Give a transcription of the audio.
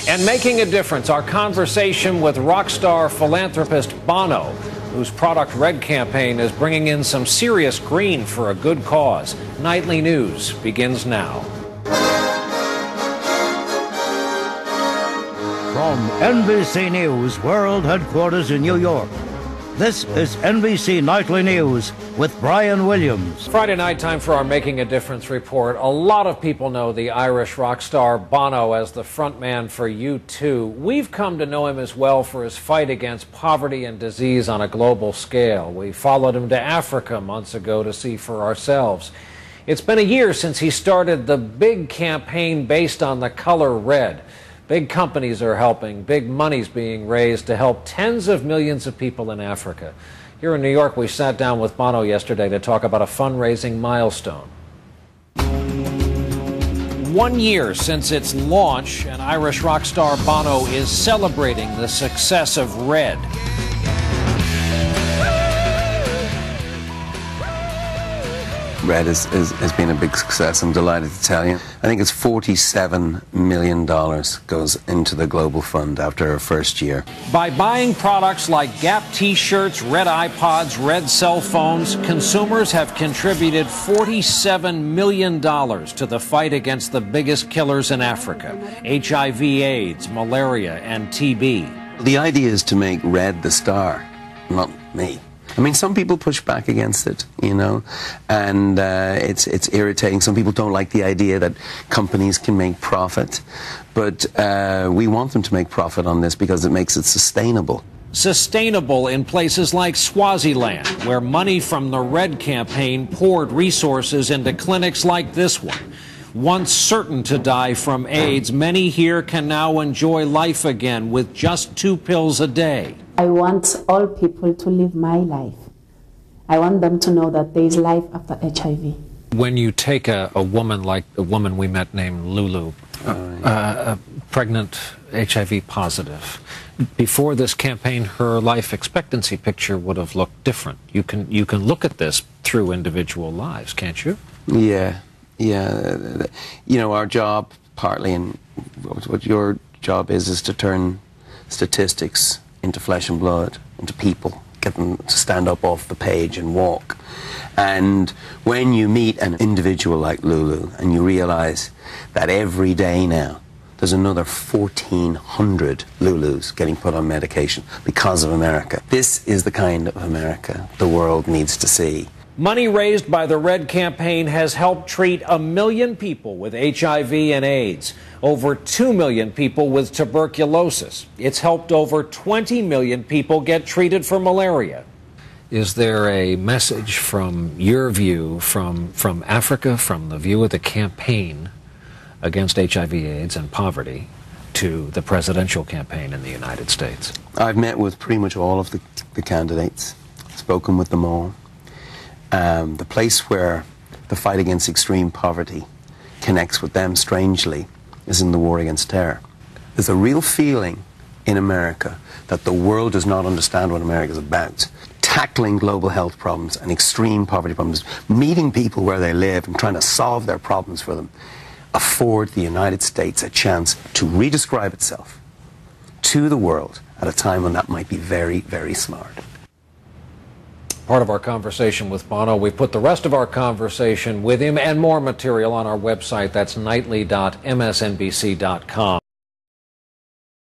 And making a difference, our conversation with rock star philanthropist Bono, whose Product Red campaign is bringing in some serious green for a good cause. Nightly News begins now. From NBC News World Headquarters in New York, this is NBC Nightly News with Brian Williams. Friday night, time for our Making a Difference report. A lot of people know the Irish rock star Bono as the frontman for U2. We've come to know him as well for his fight against poverty and disease on a global scale. We followed him to Africa months ago to see for ourselves. It's been a year since he started the big campaign based on the color red. Big companies are helping, big money's being raised to help tens of millions of people in Africa. Here in New York, we sat down with Bono yesterday to talk about a fundraising milestone. 1 year since its launch, and Irish rock star Bono is celebrating the success of Red. Red has been a big success, I'm delighted to tell you. I think it's $47 million goes into the Global Fund after our first year. By buying products like Gap T-shirts, Red iPods, Red cell phones, consumers have contributed $47 million to the fight against the biggest killers in Africa, HIV, AIDS, malaria, and TB. The idea is to make Red the star, not me. I mean, some people push back against it, you know, and it's irritating. Some people don't like the idea that companies can make profit, but we want them to make profit on this because it makes it sustainable. Sustainable in places like Swaziland, where money from the Red campaign poured resources into clinics like this one. Once certain to die from AIDS, many here can now enjoy life again with just 2 pills a day. I want all people to live my life. I want them to know that there is life after HIV. When you take a woman like the woman we met named Lulu, pregnant, HIV positive, before this campaign, her life expectancy picture would have looked different. You can look at this through individual lives, can't you? Yeah. You know, our job, partly, and what your job is to turn statistics into flesh and blood, into people, get them to stand up off the page and walk. And when you meet an individual like Lulu and you realize that every day now there's another 1,400 Lulus getting put on medication because of America. This is the kind of America the world needs to see. Money raised by the Red campaign has helped treat 1 million people with HIV and AIDS, over 2 million people with tuberculosis. It's helped over 20 million people get treated for malaria. Is there a message from your view, from Africa, from the view of the campaign against HIV, AIDS, and poverty, to the presidential campaign in the United States? I've met with pretty much all of the candidates, spoken with them all. The place where the fight against extreme poverty connects with them, strangely, is in the war against terror. There's a real feeling in America that the world does not understand what America is about. Tackling global health problems and extreme poverty problems, meeting people where they live and trying to solve their problems for them, afford the United States a chance to redescribe itself to the world at a time when that might be very, very smart. Part of our conversation with Bono. We put the rest of our conversation with him and more material on our website. That's nightly.msnbc.com.